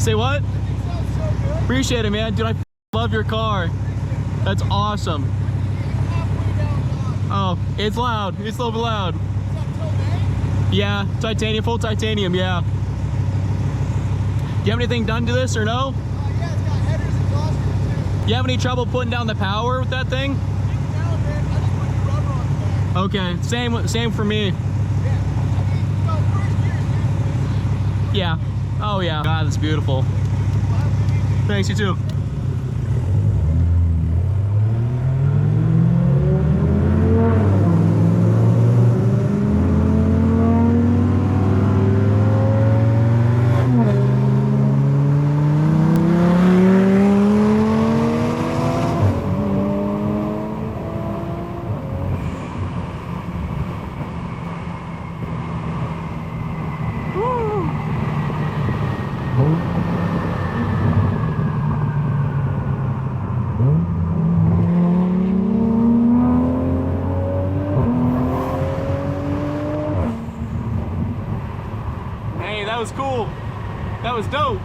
Say what? It sounds so good. Appreciate it, man. Dude, I love your car. That's awesome. Halfway down. Oh, it's loud. It's a little bit loud. Is that Toyo? Yeah, titanium, full titanium, yeah. Do you have anything done to this or no? Yeah, it's got headers and exhausters too. You have any trouble putting down the power with that thing? Down, man. I just put new rubber on the back. Okay, same for me. Yeah. I mean, first year's usually. Yeah. Oh yeah. God, that's beautiful. Thanks, you too. Hey, that was cool. That was dope.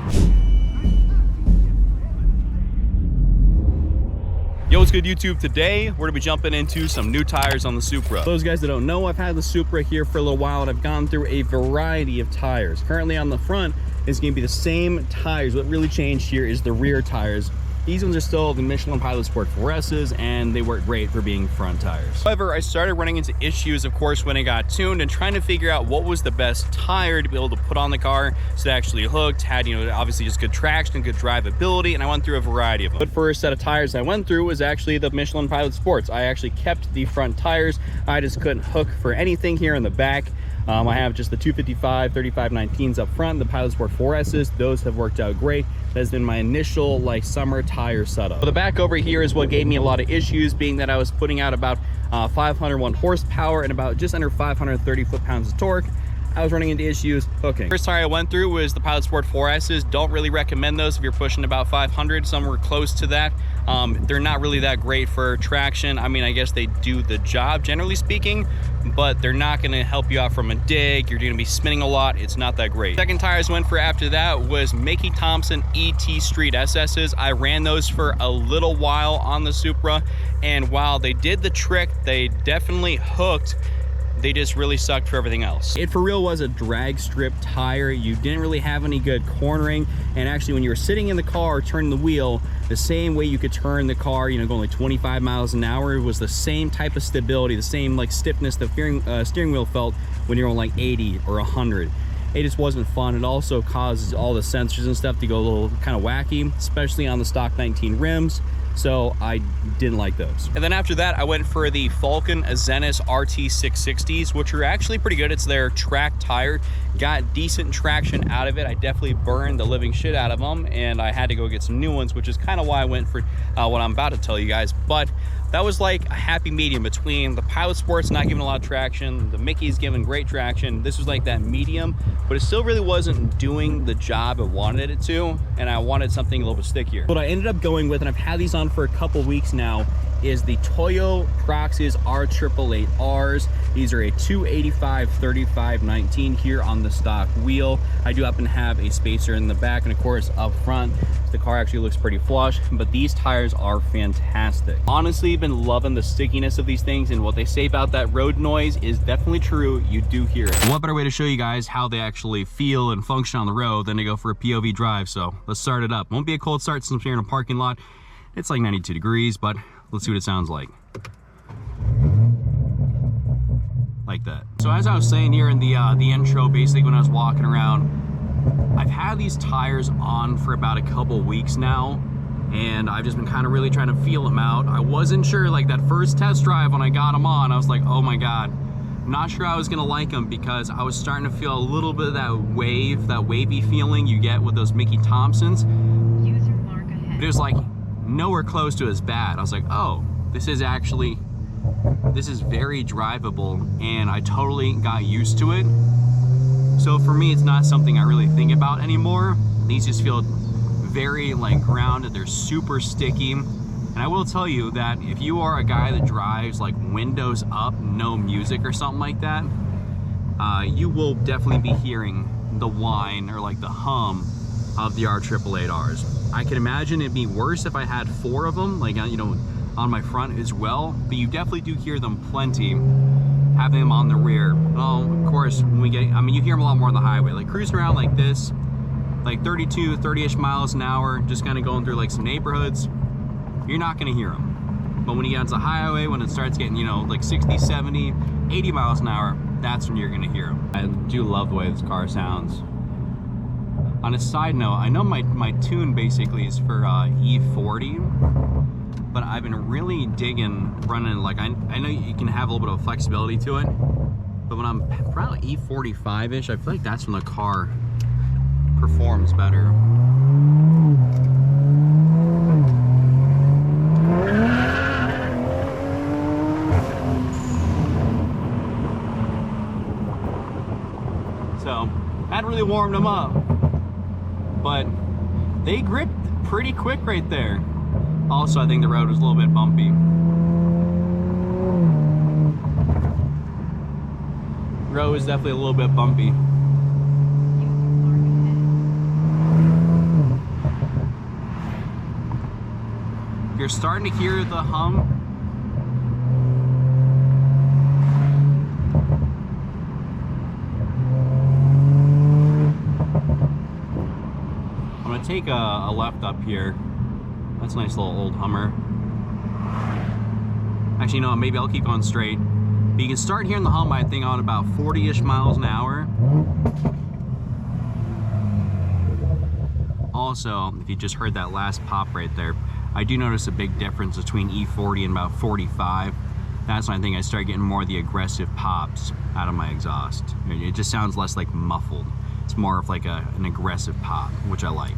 Yo, what's good, YouTube? Today we're gonna be jumping into some new tires on the Supra. For those guys that don't know, I've had the Supra here for a little while and I've gone through a variety of tires. Currently on the front is gonna be the same tires. What really changed here is the rear tires. These ones are still the Michelin Pilot Sport 4S's and they work great for being front tires. However, I started running into issues, of course, when it got tuned and trying to figure out what was the best tire to be able to put on the car so it actually hooked, had, you know, obviously just good traction, good drivability, and I went through a variety of them. But first set of tires I went through was actually the Michelin Pilot Sports. I actually kept the front tires. I just couldn't hook for anything here in the back. I have just the 255 3519s up front, the Pilot Sport 4S's. Those have worked out great. That has been my initial like summer tire setup. So the back over here is what gave me a lot of issues, being that I was putting out about 501 horsepower and about just under 530 foot-pounds of torque. I was running into issues hooking. First tire I went through was the Pilot Sport 4S's. Don't really recommend those if you're pushing about 500, somewhere close to that. They're not really that great for traction. I mean, I guess they do the job, generally speaking, but they're not gonna help you out from a dig. You're gonna be spinning a lot. It's not that great. Second tires I went for after that was Mickey Thompson ET Street SS's. I ran those for a little while on the Supra, and while they did the trick, they definitely hooked. They just really sucked for everything else. It for real was a drag strip tire. You didn't really have any good cornering, and actually when you were sitting in the car turning the wheel, the same way you could turn the car, you know, going like 25 miles an hour, it was the same type of stability, the same like stiffness the steering wheel felt when you're on like 80 or 100. It just wasn't fun. It also causes all the sensors and stuff to go a little kind of wacky, especially on the stock 19 rims. So I didn't like those. And then after that, I went for the Falcon Azenis RT660s, which are actually pretty good. It's their track tire. Got decent traction out of it. I definitely burned the living shit out of them, and I had to go get some new ones, which is kind of why I went for what I'm about to tell you guys. But that was like a happy medium between the Pilot Sports not giving a lot of traction, the Mickey's giving great traction. This was like that medium, but it still really wasn't doing the job I wanted it to, and I wanted something a little bit stickier. What I ended up going with, and I've had these on for a couple weeks now, is the Toyo R888Rs. These are a 285 3519 here on the stock wheel. I do happen to have a spacer in the back, and of course up front the car actually looks pretty flush, but these tires are fantastic. Honestly, been loving the stickiness of these things, and what they say about that road noise is definitely true. You do hear it. What better way to show you guys how they actually feel and function on the road than to go for a POV drive? So let's start it up. Won't be a cold start since we're in a parking lot. It's like 92 degrees, but let's see what it sounds like. Like that. So as I was saying here in the intro, basically when I was walking around, I've had these tires on for about a couple weeks now, and I've just been kind of really trying to feel them out. I wasn't sure, like that first test drive when I got them on, I was like, oh my God, not sure I was gonna like them, because I was starting to feel a little bit of that wavy feeling you get with those Mickey Thompsons. User mark ahead. But it was like nowhere close to as bad. I was like, oh, this is very drivable, and I totally got used to it. So for me, it's not something I really think about anymore. These just feel very like grounded. They're super sticky. And I will tell you that if you are a guy that drives like windows up, no music or something like that, you will definitely be hearing the whine or like the hum of the R888Rs. I can imagine it'd be worse if I had 4 of them, like, you know, on my front as well, but you definitely do hear them plenty, having them on the rear. Well, of course, when we get, I mean, you hear them a lot more on the highway, like cruising around like this, like 32, 30-ish miles an hour, just kind of going through like some neighborhoods, you're not gonna hear them. But when you get onto the highway, when it starts getting, you know, like 60, 70, 80 miles an hour, that's when you're gonna hear them. I do love the way this car sounds. On a side note, I know my tune basically is for E40, but I've been really digging running, like, I know you can have a little bit of flexibility to it, but when I'm probably E45-ish, I feel like that's when the car performs better. So, hadn't really warmed them up, but they gripped pretty quick right there. Also, I think the road was a little bit bumpy. Road was definitely a little bit bumpy. You're starting to hear the hum. I'm gonna take a left up here. That's a nice little old Hummer. Actually, no, maybe I'll keep going straight. But you can start hearing the hum, I think, on about 40-ish miles an hour. Also, if you just heard that last pop right there, I do notice a big difference between E40 and about 45. That's when I think I start getting more of the aggressive pops out of my exhaust. It just sounds less like muffled. It's more of like an aggressive pop, which I like.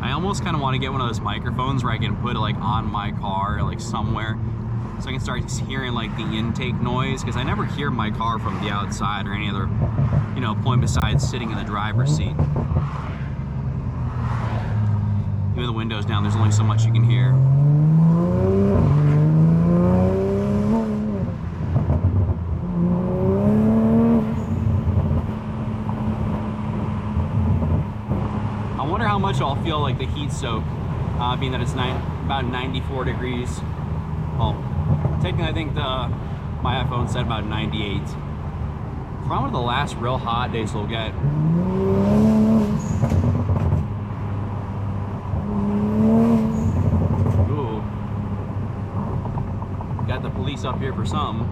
I almost kind of want to get one of those microphones where I can put it like on my car, like somewhere, so I can start hearing like the intake noise, because I never hear my car from the outside or any other, you know, point besides sitting in the driver's seat. Even the windows down, there's only so much you can hear. I wonder how much I'll feel like the heat soak, being that it's about 94 degrees. Well, technically I think my iPhone said about 98. Probably one of the last real hot days we'll get. Ooh. Got the police up here for something.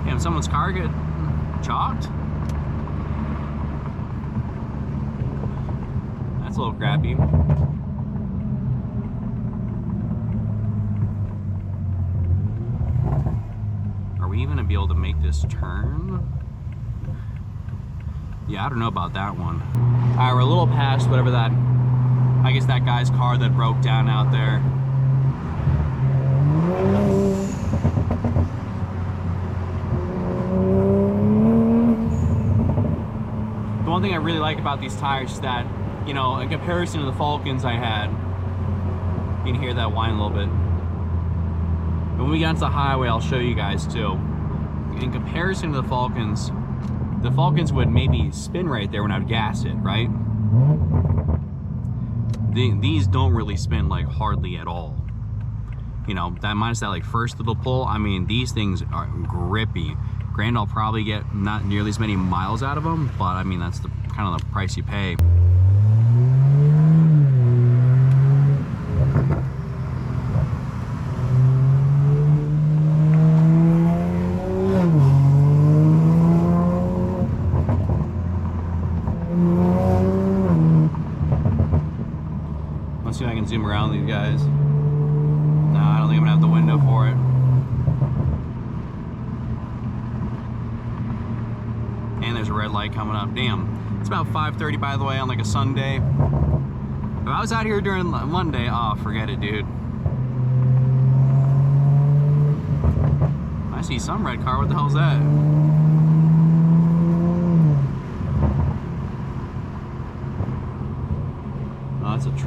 Damn, someone's car get chalked? That's a little crappy. Are we even gonna be able to make this turn? Yeah, I don't know about that one. All right, we're a little past whatever that, I guess that guy's car that broke down out there. The one thing I really like about these tires is that, you know, in comparison to the Falcons I had, you can hear that whine a little bit. But when we get onto the highway, I'll show you guys too. In comparison to the Falcons would maybe spin right there when I would gas it, right? These don't really spin like hardly at all. You know, that minus that like first little pull, I mean, these things are grippy. Granted, I'll probably get not nearly as many miles out of them, but I mean, that's the kind of the price you pay. Let's see if I can zoom around these guys. No, I don't think I'm gonna have the window for it. And there's a red light coming up. Damn, it's about 5:30 by the way on like a Sunday. If I was out here during Monday, oh, forget it, dude. I see some red car. What the hell's that?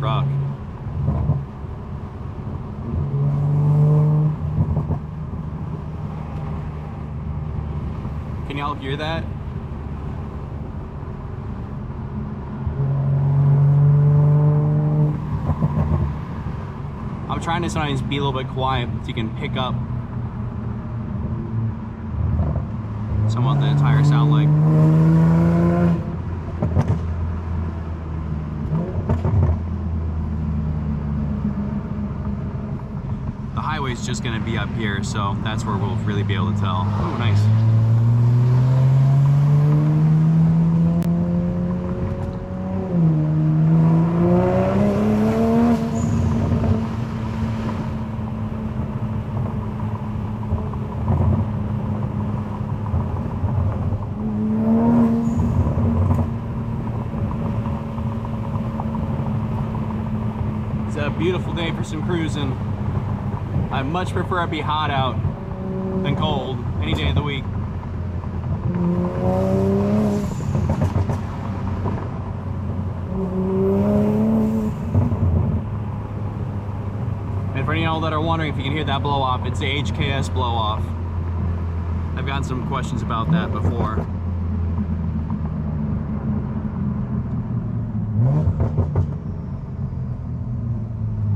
truck. Can y'all hear that? I'm trying to sometimes be a little bit quiet so you can pick up some of what the tires sound like. The highway's just gonna be up here, so that's where we'll really be able to tell. Oh, nice. It's a beautiful day for some cruising. I much prefer it be hot out than cold any day of the week. And for any of y'all that are wondering if you can hear that blow off, it's the HKS blow off. I've gotten some questions about that before.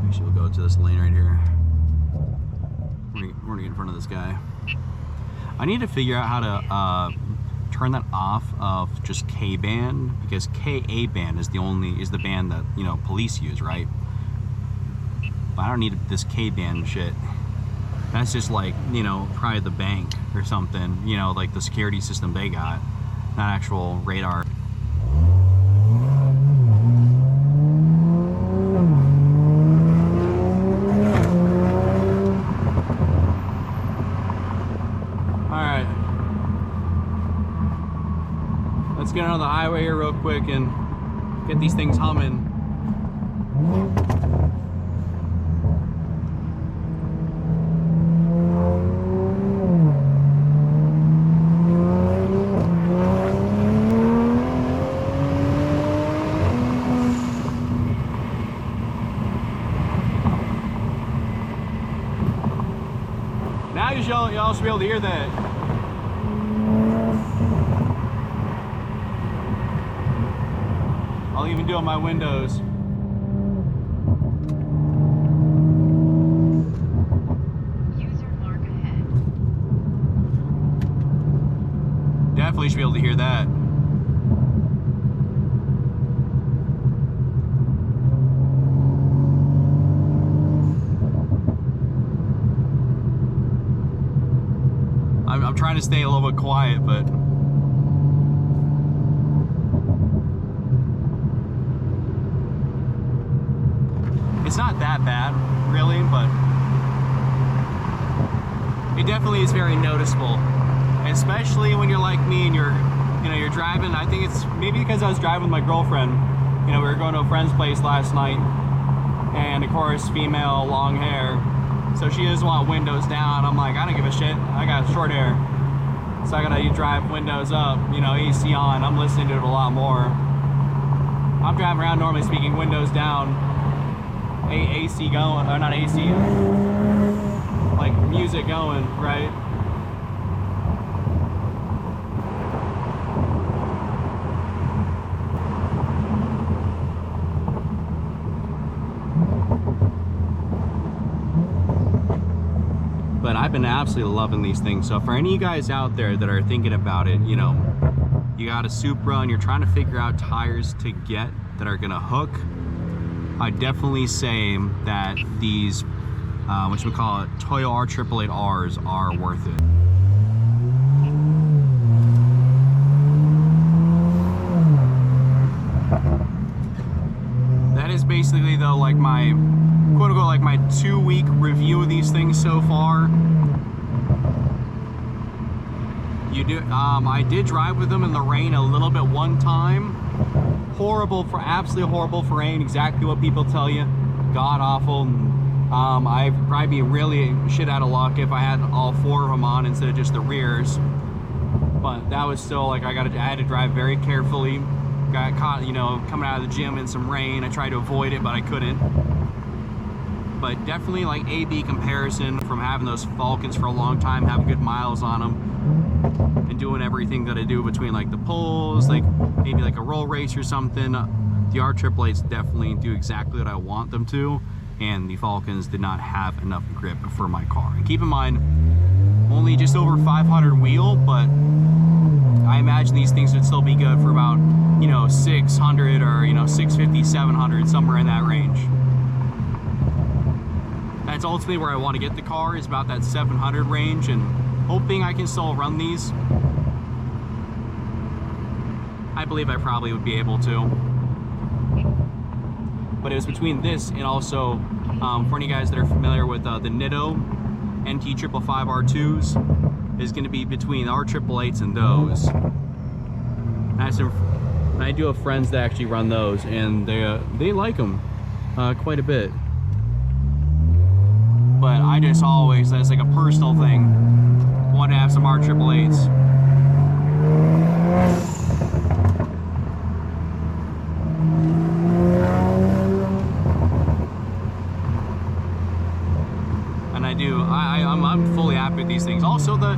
Actually, we'll go to this lane right here. We're gonna get in front of this guy. I need to figure out how to turn that off of just K-band, because KA-band is the band that, you know, police use, right? But I don't need this K-band shit. That's just like, you know, probably the bank or something, you know, like the security system they got, not actual radar. Alright. Let's get on the highway here real quick and get these things humming. Now y'all should be able to hear that. I'll even do it on my windows. User mark ahead. Definitely should be able to hear that. I'm trying to stay a little bit quiet, but it's not that bad, really, but it definitely is very noticeable, especially when you're like me and you're driving. I think it's maybe because I was driving with my girlfriend. You know, we were going to a friend's place last night, and of course, female, long hair. So she doesn't want windows down. I'm like, I don't give a shit. I got short hair. So I gotta drive windows up, you know, AC on. I'm listening to it a lot more. I'm driving around normally speaking, windows down, AC going, or not AC, like music going, right? But I've been absolutely loving these things. So for any of you guys out there that are thinking about it, you know, you got a Supra and you're trying to figure out tires to get that are gonna hook, I definitely say that these, what we call it, Toyo R888Rs are worth it. That is basically though like my quote unquote like my 2-week review of these things so far. I did drive with them in the rain a little bit one time. Absolutely horrible for rain, exactly what people tell you. God awful. I'd probably be really shit out of luck if I had all 4 of them on instead of just the rears. But that was still like I had to drive very carefully. got caught, you know, coming out of the gym in some rain. I tried to avoid it, but I couldn't. But definitely like A/B comparison from having those Falcons for a long time, having good miles on them, and doing everything that I do between like the pulls, like maybe like a roll race or something. The R888s definitely do exactly what I want them to, and the Falcons did not have enough grip for my car. And keep in mind, only just over 500 wheel, but I imagine these things would still be good for about, you know, 600 or, you know, 650, 700, somewhere in that range. That's ultimately where I want to get the car, is about that 700 range, and hoping I can still run these. I believe I probably would be able to. But it was between this and also, for any guys that are familiar with the Nitto NT555R2s, is going to be between the R888s and those. And I do have friends that actually run those, and they like them quite a bit. But I just always, that's like a personal thing, want to have some R888s. And I'm fully happy with these things. Also, the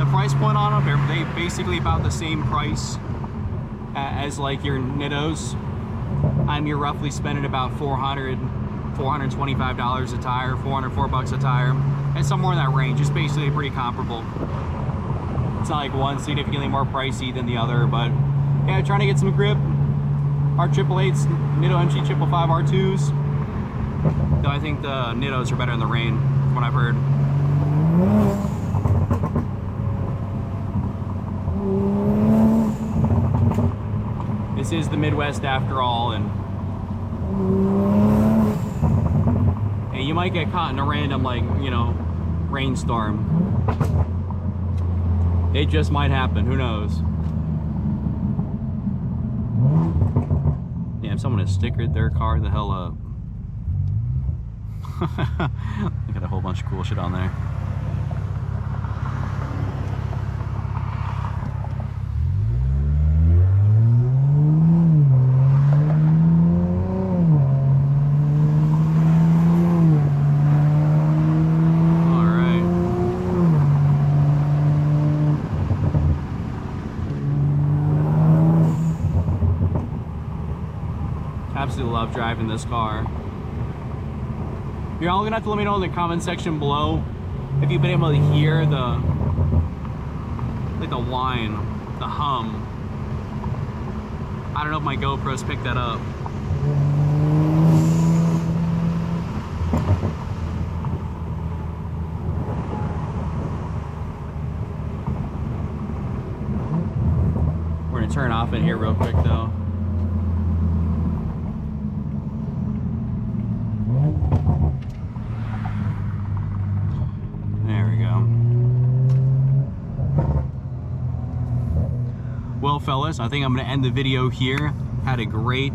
price point on them, they basically about the same price as like your Nittos. You're roughly spending about $425 a tire, $404 a tire, and somewhere in that range. It's basically pretty comparable. It's not like one significantly more pricey than the other, but yeah, trying to get some grip. R888s, Nitto NT555R2s. Though I think the Nittos are better in the rain, from what I've heard. This is the Midwest after all, and you might get caught in a random, like, you know, rainstorm. It just might happen, who knows? Damn, someone has stickered their car the hell up. They got a whole bunch of cool shit on there. Absolutely love driving this car. You're all gonna have to let me know in the comment section below if you've been able to hear the whine, the hum. I don't know if my GoPro's picked that up. We're gonna turn off in here real quick though. Well, fellas, I think I'm going to end the video here. Had a great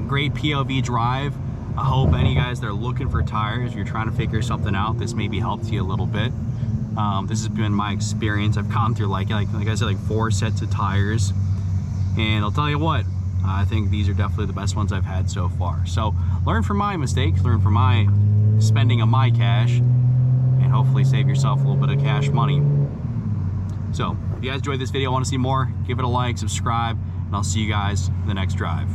POV drive. I hope any guys that are looking for tires, you're trying to figure something out, this maybe helped you a little bit. This has been my experience. I've gone through like I said, like 4 sets of tires, and I'll tell you what, I think these are definitely the best ones I've had so far. So learn from my mistakes, learn from my spending of my cash, and hopefully save yourself a little bit of cash money. So if you guys enjoyed this video, want to see more, give it a like, subscribe, and I'll see you guys in the next drive.